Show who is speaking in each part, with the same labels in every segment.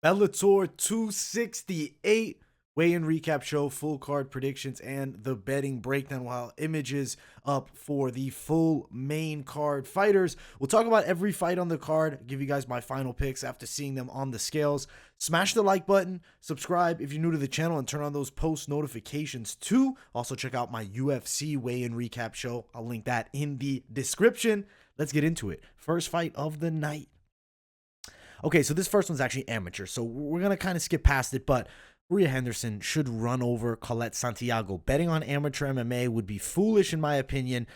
Speaker 1: Bellator 268 weigh-in recap show, full card predictions, and the betting breakdown, while images up for the full main card fighters. We'll talk about every fight on the card, give you guys my final picks after seeing them on the scales. Smash the like button, subscribe if you're new to the channel, and turn on those post notifications too. Also check out my UFC weigh-in recap show. I'll link that in the description. Let's get into it. First fight of the night. Okay, so this first one's actually amateur, so we're going to kind of skip past it, but Henderson should run over Colette Santiago. Betting on amateur MMA would be foolish in my opinion,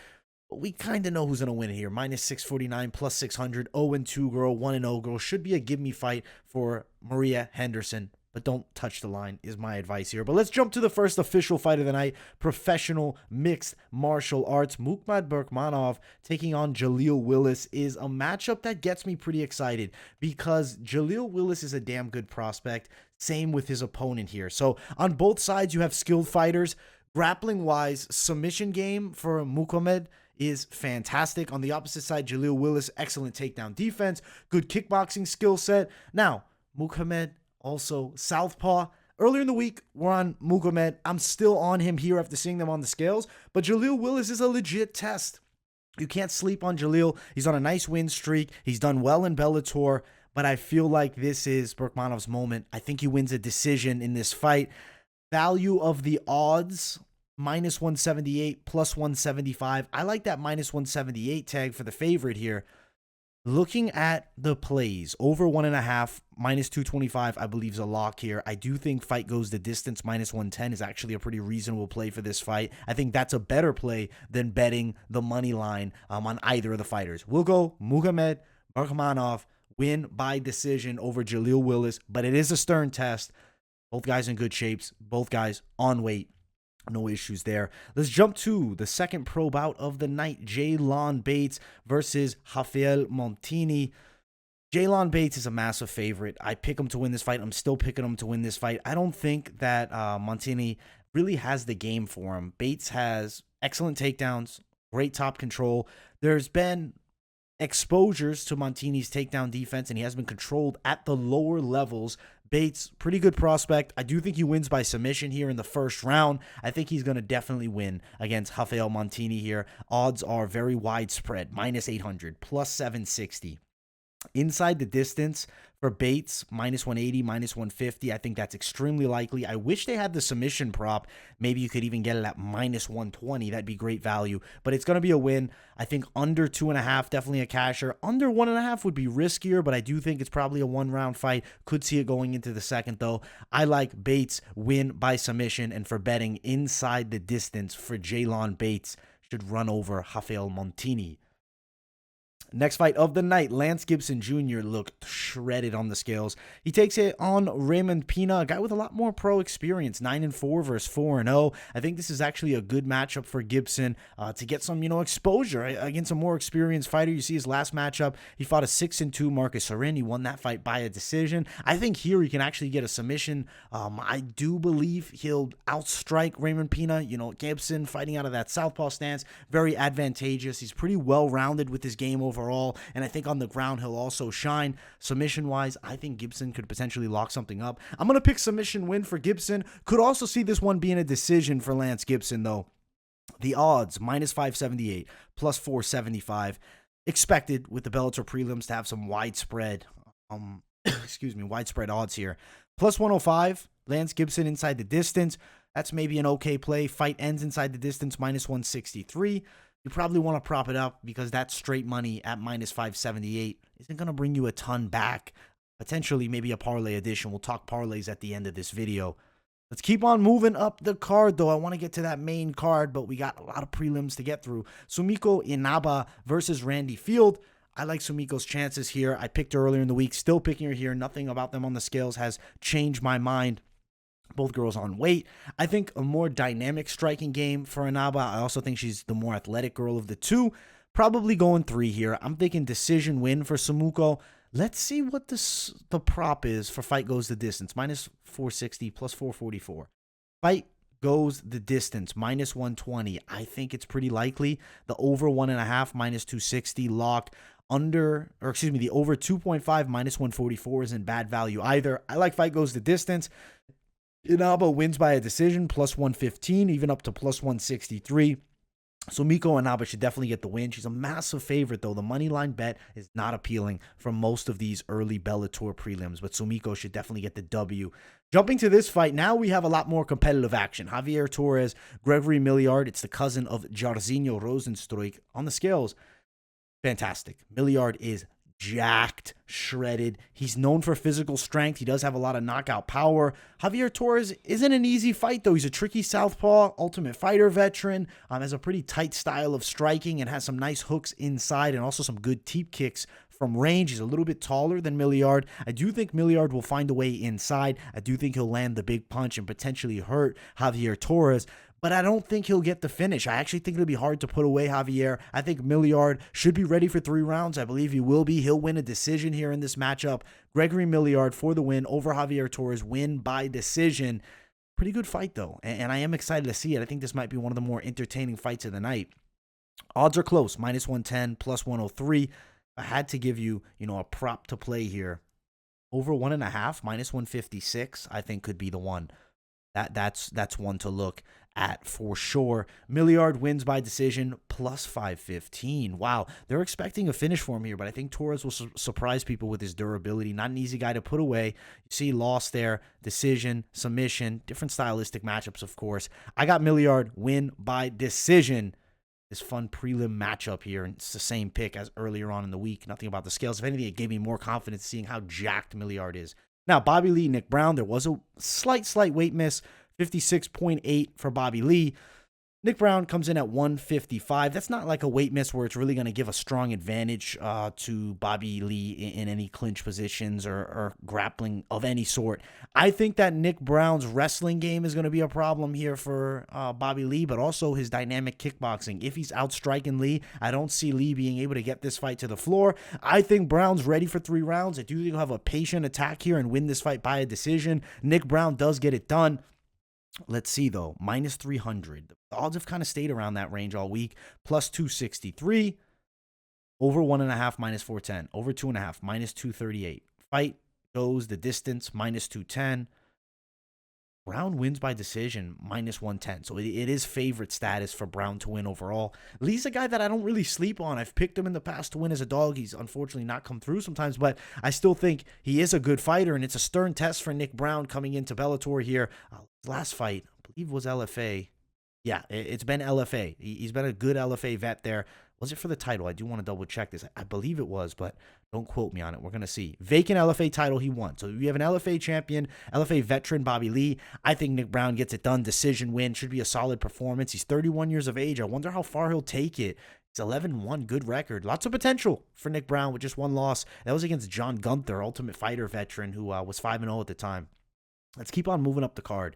Speaker 1: but we kind of know who's going to win here. Minus 649, plus 600, 0-2 girl, 1-0 girl. Should be a give me fight for Henderson, but don't touch the line is my advice here. But let's jump to the first official fight of the night. Professional mixed martial arts. Berkhamov taking on Jaleel Willis is a matchup that gets me pretty excited because Jaleel Willis is a damn good prospect. Same with his opponent here. So on both sides, you have skilled fighters. Grappling-wise, submission game for Muhammad is fantastic. On the opposite side, Jaleel Willis, excellent takedown defense, good kickboxing skill set. Now, Muhammad, also southpaw. Earlier in the week, we're on Muhammad. I'm still on him here after seeing them on the scales, but Jaleel Willis is a legit test. You can't sleep on Jaleel. He's on a nice win streak. He's done well in Bellator, but I feel like this is Berkhamov's moment. I think he wins a decision in this fight. Value of the odds, minus 178, plus 175. I like that minus 178 tag for the favorite here. Looking at the plays, over 1.5, minus 225, I believe is a lock here. I do think fight goes the distance, minus 110 is actually a pretty reasonable play for this fight. I think that's a better play than betting the money line on either of the fighters. We'll go Muhammad Berkhamov, win by decision over Jaleel Willis, but it is a stern test. Both guys in good shapes, both guys on weight. No issues there. Let's jump to the second pro bout of the night. Jaylon Bates versus Raphael Montini. Jaylon Bates is a massive favorite. I pick him to win this fight. I'm still picking him to win this fight. I don't think that Montini really has the game for him. Bates has excellent takedowns, great top control. There's been exposures to Montini's takedown defense, and he has been controlled at the lower levels. Bates, pretty good prospect. I do think he wins by submission here in the first round. I think he's going to definitely win against Raphael Montini here. Odds are very widespread, minus 800, plus 760. Inside the distance for Bates, minus 180, minus 150. I think that's extremely likely. I wish they had the submission prop. Maybe you could even get it at minus 120. That'd be great value. But it's going to be a win. I think under 2.5, definitely a casher. Under 1.5 would be riskier, but I do think it's probably a one-round fight. Could see it going into the second, though. I like Bates win by submission, and for betting inside the distance for Jaylon Bates, should run over Raphael Montini. Next fight of the night, Lance Gibson Jr. looked shredded on the scales. He takes it on Raymond Pina, a guy with a lot more pro experience, 9-4 versus 4-0. I think this is actually a good matchup for Gibson to get some, exposure against a more experienced fighter. You see his last matchup, he fought a 6-2 Marcus Sorin. He won that fight by a decision. I think here he can actually get a submission. I do believe he'll outstrike Raymond Pina. Gibson fighting out of that southpaw stance, very advantageous. He's pretty well-rounded with his game overall. And I think on the ground he'll also shine. Submission-wise, I think Gibson could potentially lock something up. I'm going to pick submission win for Gibson. Could also see this one being a decision for Lance Gibson, though. The odds, minus 578, plus 475. Expected with the Bellator prelims to have some widespread, widespread odds here. Plus 105, Lance Gibson inside the distance. That's maybe an okay play. Fight ends inside the distance, minus 163. You probably want to prop it up because that straight money at minus 578 isn't going to bring you a ton back. Potentially maybe a parlay addition. We'll talk parlays at the end of this video. Let's keep on moving up the card, though. I want to get to that main card, but we got a lot of prelims to get through. Sumiko Inaba versus Randi Field. I like Sumiko's chances here. I picked her earlier in the week. Still picking her here. Nothing about them on the scales has changed my mind. Both girls on weight. I think a more dynamic striking game for Inaba. I also think she's the more athletic girl of the two. Probably going 3 here. I'm thinking decision win for Sumiko. Let's see what the prop is for fight goes the distance. Minus 460, plus 444. Fight goes the distance, minus 120. I think it's pretty likely. The over 1.5, minus 260 locked. the over 2.5 minus 144 isn't bad value either. I like fight goes the distance. Inaba wins by a decision, plus 115, even up to plus 163. Sumiko Inaba should definitely get the win. She's a massive favorite, though. The money line bet is not appealing from most of these early Bellator prelims, but Sumiko should definitely get the W. Jumping to this fight, now we have a lot more competitive action. Javier Torres, Gregory Milliard. It's the cousin of Jairzinho Rozenstruik. On the scales, fantastic. Milliard is jacked, shredded. He's known for physical strength. He does have a lot of knockout power. Javier Torres isn't an easy fight, though. He's a tricky southpaw, Ultimate Fighter veteran, has a pretty tight style of striking and has some nice hooks inside and also some good teep kicks from range. He's a little bit taller than Milliard. I do think Milliard will find a way inside. I do think he'll land the big punch and potentially hurt Javier Torres, but I don't think he'll get the finish. I actually think it'll be hard to put away Javier. I think Milliard should be ready for 3 rounds. I believe he will be. He'll win a decision here in this matchup. Gregory Milliard for the win over Javier Torres, win by decision. Pretty good fight, though, and I am excited to see it. I think this might be one of the more entertaining fights of the night. Odds are close, minus 110, plus 103. I had to give you, a prop to play here. Over 1.5, minus 156, I think could be the one. That's one to look at for sure. Milliard wins by decision, plus 515. Wow, they're expecting a finish for him here, but I think Torres will surprise people with his durability. Not an easy guy to put away. You see lost there, decision, submission, different stylistic matchups, of course. I got Milliard win by decision. This fun prelim matchup here, and it's the same pick as earlier on in the week. Nothing about the scales. If anything, it gave me more confidence seeing how jacked Milliard is. Now, Bobby Lee, Nick Browne, there was a slight weight miss, 56.8 for Bobby Lee. Nick Browne comes in at 155. That's not like a weight miss where it's really going to give a strong advantage to Bobby Lee in any clinch positions or grappling of any sort. I think that Nick Browne's wrestling game is going to be a problem here for Bobby Lee, but also his dynamic kickboxing. If he's outstriking Lee, I don't see Lee being able to get this fight to the floor. I think Browne's ready for 3 rounds. I do think he'll have a patient attack here and win this fight by a decision. Nick Browne does get it done. Let's see, though. Minus 300. The odds have kind of stayed around that range all week. Plus 263. Over 1.5, minus 410. Over 2.5, minus 238. Fight goes the distance, minus 210. Browne wins by decision, minus 110. So it is favorite status for Browne to win overall. Lee's a guy that I don't really sleep on. I've picked him in the past to win as a dog. He's unfortunately not come through sometimes, but I still think he is a good fighter, and it's a stern test for Nick Browne coming into Bellator here. His last fight, I believe, was LFA. Yeah, it's been LFA. He's been a good LFA vet there. Was it for the title? I do want to double check this. I believe it was, but don't quote me on it. We're going to see. Vacant LFA title he won. So you have an LFA champion, LFA veteran Bobby Lee. I think Nick Browne gets it done. Decision win. Should be a solid performance. He's 31 years of age. I wonder how far he'll take it. He's 11-1. Good record. Lots of potential for Nick Browne with just 1 loss. That was against John Gunther, Ultimate Fighter veteran, who was 5-0 at the time. Let's keep on moving up the card.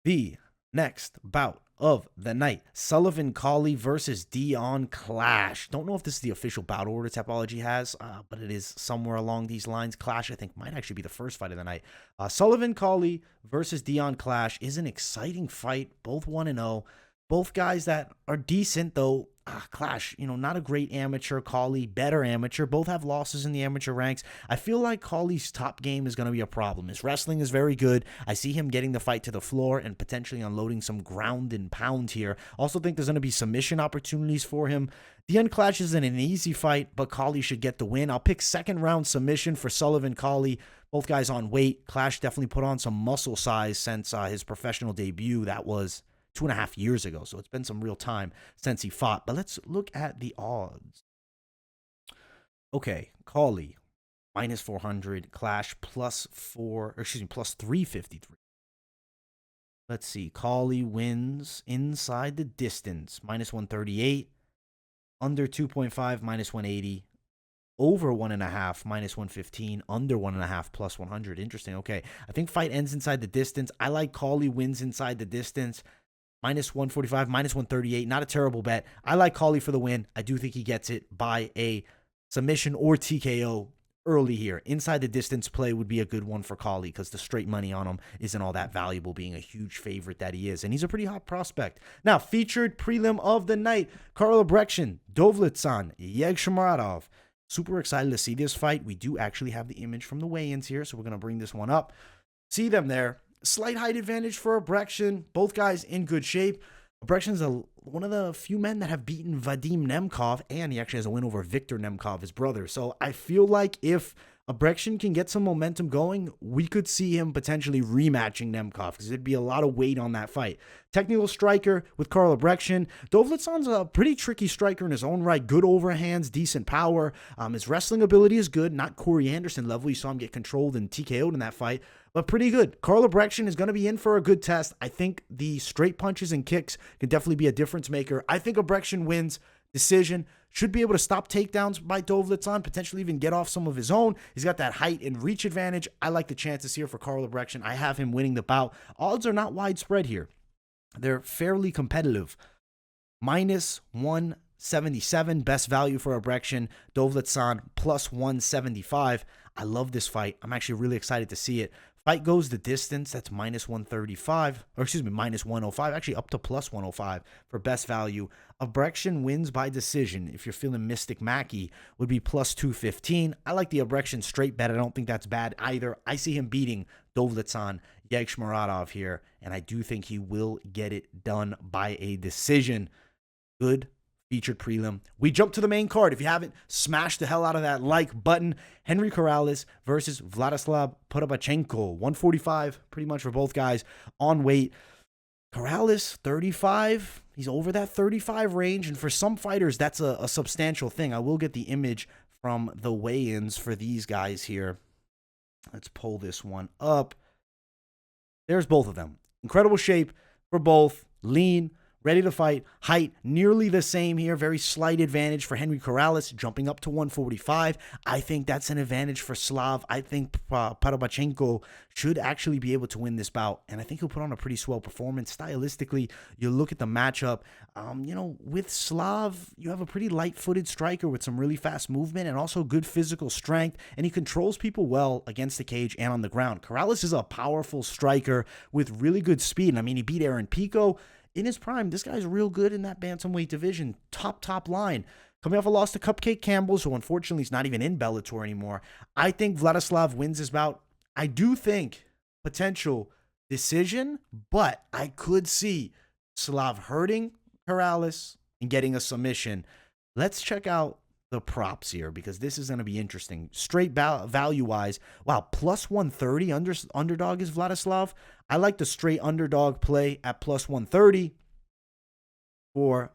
Speaker 1: The next bout of the night, Sullivan Cauley versus Deon Clash. Don't know if this is the official bout order Tapology has, but it is somewhere along these lines. Clash, I think, might actually be the first fight of the night. Sullivan Cauley versus Deon Clash is an exciting fight. Both 1-0. Both guys that are decent, though. Clash, not a great amateur. Cauley, better amateur. Both have losses in the amateur ranks. I feel like Cauley's top game is going to be a problem. His wrestling is very good. I see him getting the fight to the floor and potentially unloading some ground and pound here. Also think there's going to be submission opportunities for him. Deon Clash isn't an easy fight, but Cauley should get the win. I'll pick 2nd round submission for Sullivan Cauley. Both guys on weight. Clash definitely put on some muscle size since his professional debut. That was 2.5 years ago, so it's been some real time since he fought. But let's look at the odds. Okay, Cauley minus 400, Clash plus 353. Let's see. Cauley wins inside the distance, minus 138, under 2.5, minus 180, over 1.5, minus 115, under 1.5, plus 100. Interesting. Okay, I think fight ends inside the distance. I like Cauley wins inside the distance. Minus 145, minus 138. Not a terrible bet. I like Cauley for the win. I do think he gets it by a submission or TKO. early here. Inside the distance play would be a good one for Cauley because the straight money on him isn't all that valuable, being a huge favorite that he is. And he's a pretty hot prospect. Now, featured prelim of the night, Karl Albrektsson, Dovletsson, Yagshimuradov. Super excited to see this fight. We do actually have the image from the weigh-ins here, so we're going to bring this one up. See them there. Slight height advantage for Albrektsson. Both guys in good shape. Albrektsson's one of the few men that have beaten Vadim Nemkov, and he actually has a win over Victor Nemkov, his brother. So I feel like if Albrektsson can get some momentum going, we could see him potentially rematching Nemkov because it'd be a lot of weight on that fight. Technical striker with Karl Albrektsson. Dovletsson's a pretty tricky striker in his own right. Good overhands, decent power. His wrestling ability is good. Not Corey Anderson level. You saw him get controlled and TKO'd in that fight, but pretty good. Karl Albrektsson is going to be in for a good test. I think the straight punches and kicks can definitely be a difference maker. I think Albrektsson wins decision. Should be able to stop takedowns by Dovletsson, potentially even get off some of his own. He's got that height and reach advantage. I like the chances here for Karl Albrektsson. I have him winning the bout. Odds are not widespread here. They're fairly competitive. Minus 177, best value for Albrektsson. Dovletsson plus 175. I love this fight. I'm actually really excited to see it. Fight goes the distance. That's minus 135, or excuse me, minus 105, actually up to plus 105 for best value. Albrektsson wins by decision. If you're feeling Mystic Mackey, would be plus 215. I like the Albrektsson straight bet. I don't think that's bad either. I see him beating Dovletsson, Yagshimuradov here, and I do think he will get it done by a decision. Good featured prelim. We jump to the main card. If you haven't, smash the hell out of that like button. Henry Corrales versus Vladislav Parubchenko. 145, pretty much for both guys on weight. Corrales, 35. He's over that 35 range, and for some fighters, that's a substantial thing. I will get the image from the weigh-ins for these guys here. Let's pull this one up. There's both of them. Incredible shape for both. Lean, ready to fight. Height, nearly the same here. Very slight advantage for Henry Corrales, jumping up to 145. I think that's an advantage for Slav. I think Parubchenko should actually be able to win this bout, and I think he'll put on a pretty swell performance. Stylistically, you look at the matchup, with Slav, you have a pretty light-footed striker with some really fast movement and also good physical strength, and he controls people well against the cage and on the ground. Corrales is a powerful striker with really good speed, and I mean, he beat Aaron Pico in his prime. This guy's real good in that bantamweight division. Top line. Coming off a loss to Cupcake Campbell, so unfortunately he's not even in Bellator anymore. I think Vladislav wins this bout. I do think potential decision, but I could see Slav hurting Corrales and getting a submission. Let's check out the props here because this is going to be interesting. Straight value-wise, wow, plus 130 underdog is Vladislav. I like the straight underdog play at plus 130 for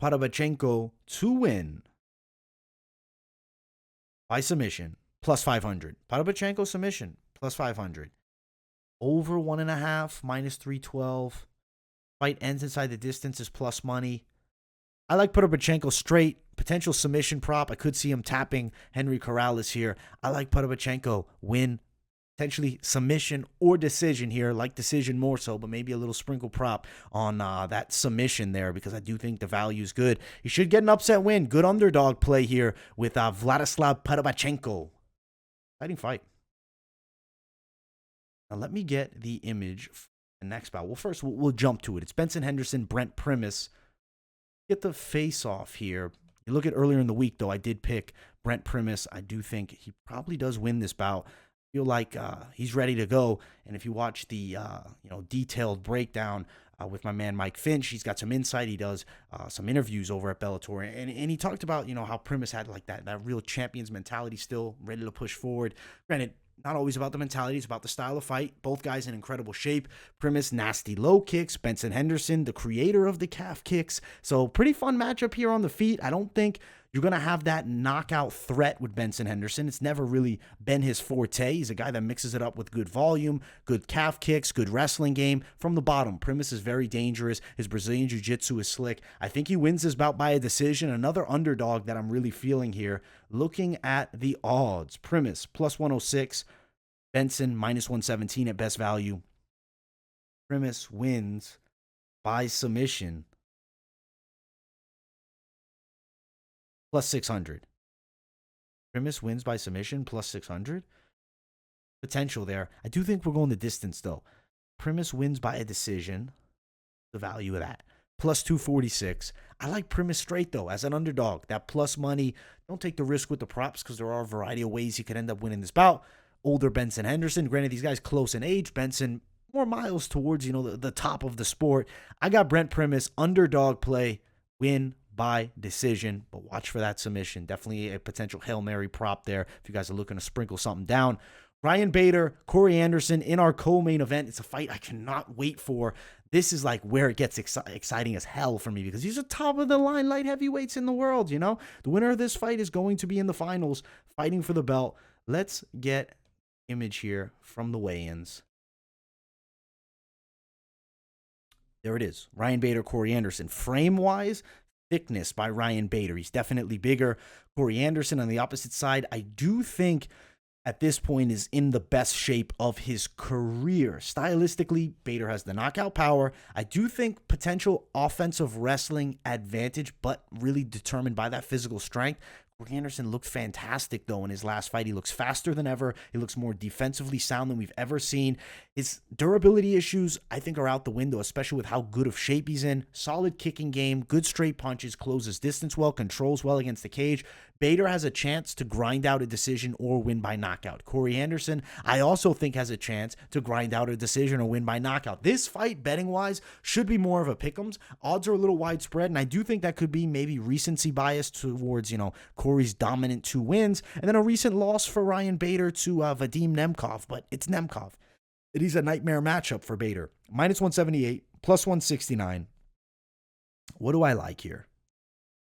Speaker 1: Parubchenko to win by submission, plus 500. Parubchenko submission, plus 500. Over 1.5, minus 312. Fight ends inside the distance is plus money. I like Parubchenko straight. Potential submission prop. I could see him tapping Henry Corrales here. I like Parubchenko win. Potentially submission or decision here. Like decision more so, but maybe a little sprinkle prop on that submission there because I do think the value is good. He should get an upset win. Good underdog play here with Vladislav Parubchenko. Exciting fight. Now let me get the image for the next bout. Well, first we'll jump to it. It's Benson Henderson, Brent Primus. Get the face off here. You look at earlier in the week, though, I did pick Brent Primus. I do think he probably does win this bout. I feel like he's ready to go. And if you watch the detailed breakdown with my man Mike Finch, he's got some insight. He does some interviews over at Bellator, and he talked about how Primus had like that real champion's mentality, still ready to push forward. Granted, not always about the mentality, it's about the style of fight. Both guys in incredible shape. Primus, nasty low kicks. Benson Henderson, the creator of the calf kicks. So pretty fun matchup here on the feet. I don't think you're going to have that knockout threat with Benson Henderson. It's never really been his forte. He's a guy that mixes it up with good volume, good calf kicks, good wrestling game. From the bottom, Primus is very dangerous. His Brazilian Jiu-Jitsu is slick. I think he wins this bout by a decision. Another underdog that I'm really feeling here. Looking at the odds, Primus plus 106, Benson minus 117 at best value. Primus wins by submission plus 600. Primus wins by submission, plus 600. Potential there. I do think we're going the distance, though. Primus wins by a decision. The value of that. Plus 246. I like Primus straight, though, as an underdog. That plus money. Don't take the risk with the props because there are a variety of ways you could end up winning this bout. Older Benson Henderson. Granted, these guys close in age. Benson more miles towards, the top of the sport. I got Brent Primus, underdog play, win by decision, but watch for that submission. Definitely a potential Hail Mary prop there if you guys are looking to sprinkle something down. Ryan Bader, Corey Anderson in our co-main event. It's a fight I cannot wait for. This is like where it gets exciting as hell for me because these are top of the line light heavyweights in the world, The winner of this fight is going to be in the finals fighting for the belt. Let's get image here from the weigh-ins. There it is. Ryan Bader, Corey Anderson. Frame-wise, thickness by Ryan Bader. He's definitely bigger. Corey Anderson on the opposite side, I do think at this point is in the best shape of his career. Stylistically, Bader has the knockout power. I do think potential offensive wrestling advantage, but really determined by that physical strength. Corey Anderson looked fantastic, though, in his last fight. He looks faster than ever. He looks more defensively sound than we've ever seen. His durability issues, I think, are out the window, especially with how good of shape he's in. Solid kicking game, good straight punches, closes distance well, controls well against the cage. Bader has a chance to grind out a decision or win by knockout. Corey Anderson, I also think, has a chance to grind out a decision or win by knockout. This fight, betting-wise, should be more of a pick'ems. Odds are a little widespread, and I do think that could be maybe recency bias towards, Corey's dominant 2 wins, and then a recent loss for Ryan Bader to Vadim Nemkov, but it's Nemkov. It is a nightmare matchup for Bader. Minus 178, plus 169. What do I like here?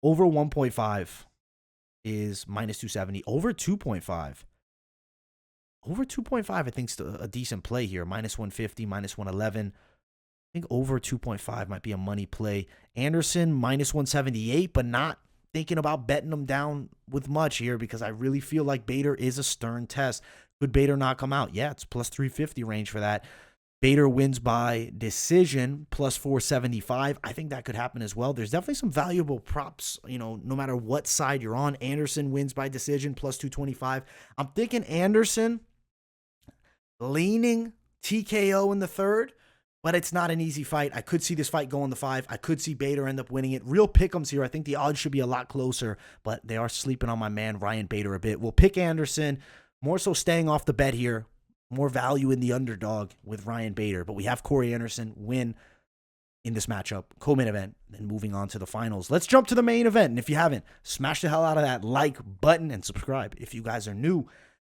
Speaker 1: Over 1.5 is minus 270. Over 2.5. Over 2.5, I think, is a decent play here. Minus 150, minus 111. I think over 2.5 might be a money play. Anderson, minus 178, but not thinking about betting him down with much here because I really feel like Bader is a stern test. Could Bader knock him out? Yeah, it's plus 350 range for that. Bader wins by decision, plus 475. I think that could happen as well. There's definitely some valuable props, no matter what side you're on. Anderson wins by decision, plus 225. I'm thinking Anderson leaning TKO in the third, but it's not an easy fight. I could see this fight going to 5. I could see Bader end up winning it. Real pick'ems here. I think the odds should be a lot closer, but they are sleeping on my man Ryan Bader a bit. We'll pick Anderson, more so staying off the bet here. More value in the underdog with Ryan Bader, but we have Corey Anderson win in this matchup, co-main event, then moving on to the finals. Let's jump to the main event, and if you haven't, smash the hell out of that like button and subscribe if you guys are new.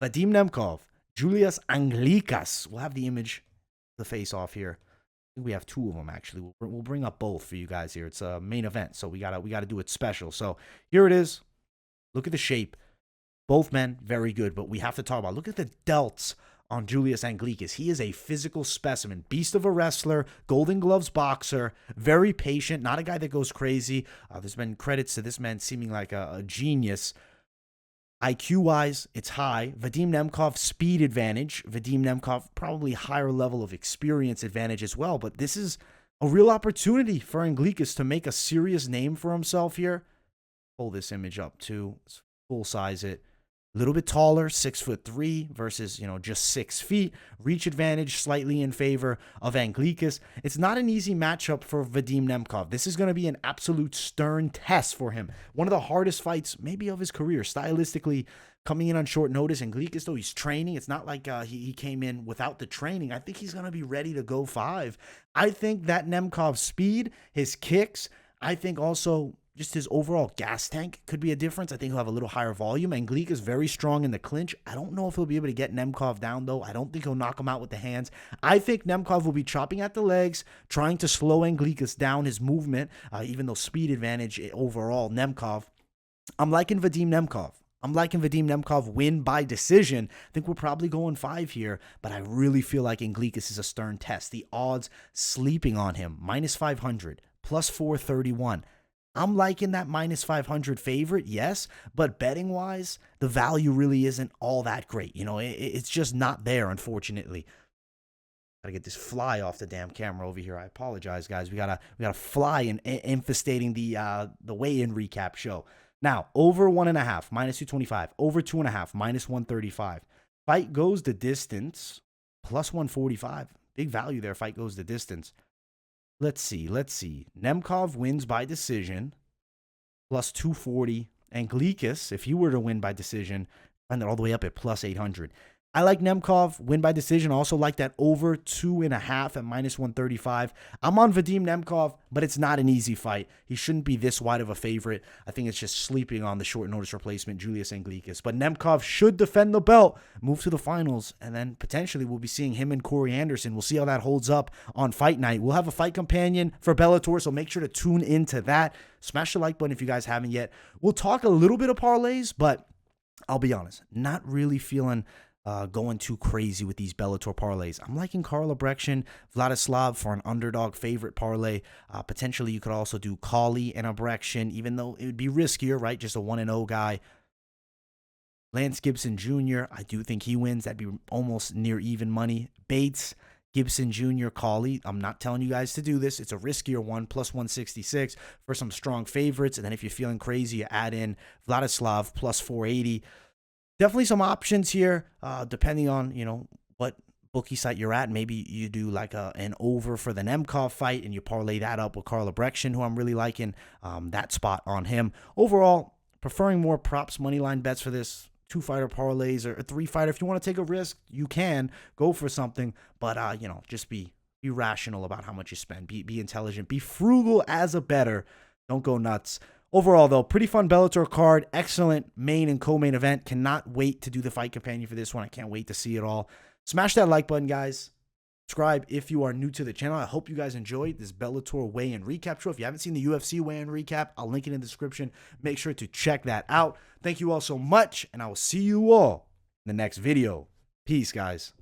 Speaker 1: Vadim Nemkov, Julius Anglickas. We'll have the image, the face-off here. I think we have 2 of them, actually. We'll bring up both for you guys here. It's a main event, so we gotta do it special. So here it is. Look at the shape. Both men, very good, but we have to talk about, look at the delts on Julius Anglickas. He is a physical specimen, beast of a wrestler, Golden Gloves boxer, very patient, not a guy that goes crazy. There's been credits to this man seeming like a genius. IQ-wise, it's high. Vadim Nemkov, speed advantage. Vadim Nemkov, probably higher level of experience advantage as well, but this is a real opportunity for Anglickas to make a serious name for himself here. Pull this image up too. Let's full size it. A little bit taller, 6'3" versus, just 6 feet. Reach advantage slightly in favor of Anglickas. It's not an easy matchup for Vadim Nemkov. This is going to be an absolute stern test for him. One of the hardest fights, maybe of his career. Stylistically, coming in on short notice. Anglickas, though, he's training. It's not like he came in without the training. I think he's going to be ready to go 5. I think that Nemkov's speed, his kicks, I think also just his overall gas tank could be a difference. I think he'll have a little higher volume. Anglickas is very strong in the clinch. I don't know if he'll be able to get Nemkov down, though. I don't think he'll knock him out with the hands. I think Nemkov will be chopping at the legs, trying to slow Anglickas down his movement, even though speed advantage overall, Nemkov. I'm liking Vadim Nemkov win by decision. I think we're probably going 5 here, but I really feel like Anglickas is a stern test. The odds sleeping on him, minus 500, plus 431. I'm liking that minus 500 favorite, yes, but betting-wise, the value really isn't all that great. It's just not there, unfortunately. Gotta get this fly off the damn camera over here. I apologize, guys. We got a fly infestating the weigh-in recap show. Now, over 1.5, minus 225. Over 2.5, minus 135. Fight goes the distance, plus 145. Big value there. Fight goes the distance. Let's see. Nemkov wins by decision, plus 240. Anglickas, if he were to win by decision, find that all the way up at plus 800. I like Nemkov, win by decision. Also like that over 2.5 at minus 135. I'm on Vadim Nemkov, but it's not an easy fight. He shouldn't be this wide of a favorite. I think it's just sleeping on the short notice replacement, Julius Anglickas. But Nemkov should defend the belt, move to the finals, and then potentially we'll be seeing him and Corey Anderson. We'll see how that holds up on fight night. We'll have a fight companion for Bellator, so make sure to tune into that. Smash the like button if you guys haven't yet. We'll talk a little bit of parlays, but I'll be honest, not really feeling going too crazy with these Bellator parlays. I'm liking Karl Albrektsson, Vladislav for an underdog favorite parlay. Potentially, you could also do Cauley and Albrektsson, even though it would be riskier, right? Just a 1-0 guy. Lance Gibson Jr., I do think he wins. That'd be almost near even money. Bates, Gibson Jr., Cauley. I'm not telling you guys to do this. It's a riskier one, plus 166 for some strong favorites. And then if you're feeling crazy, you add in Vladislav, plus 480. Definitely some options here, depending on, what bookie site you're at. Maybe you do like an over for the Nemkov fight and you parlay that up with Karl Albrektsson, who I'm really liking that spot on him. Overall, preferring more props, money line bets for this. 2-fighter parlays or a 3-fighter. If you want to take a risk, you can go for something, but just be rational about how much you spend. Be intelligent. Be frugal as a bettor. Don't go nuts. Overall, though, pretty fun Bellator card. Excellent main and co-main event. Cannot wait to do the fight companion for this one. I can't wait to see it all. Smash that like button, guys. Subscribe if you are new to the channel. I hope you guys enjoyed this Bellator weigh-in recap show. If you haven't seen the UFC weigh-in recap, I'll link it in the description. Make sure to check that out. Thank you all so much, and I will see you all in the next video. Peace, guys.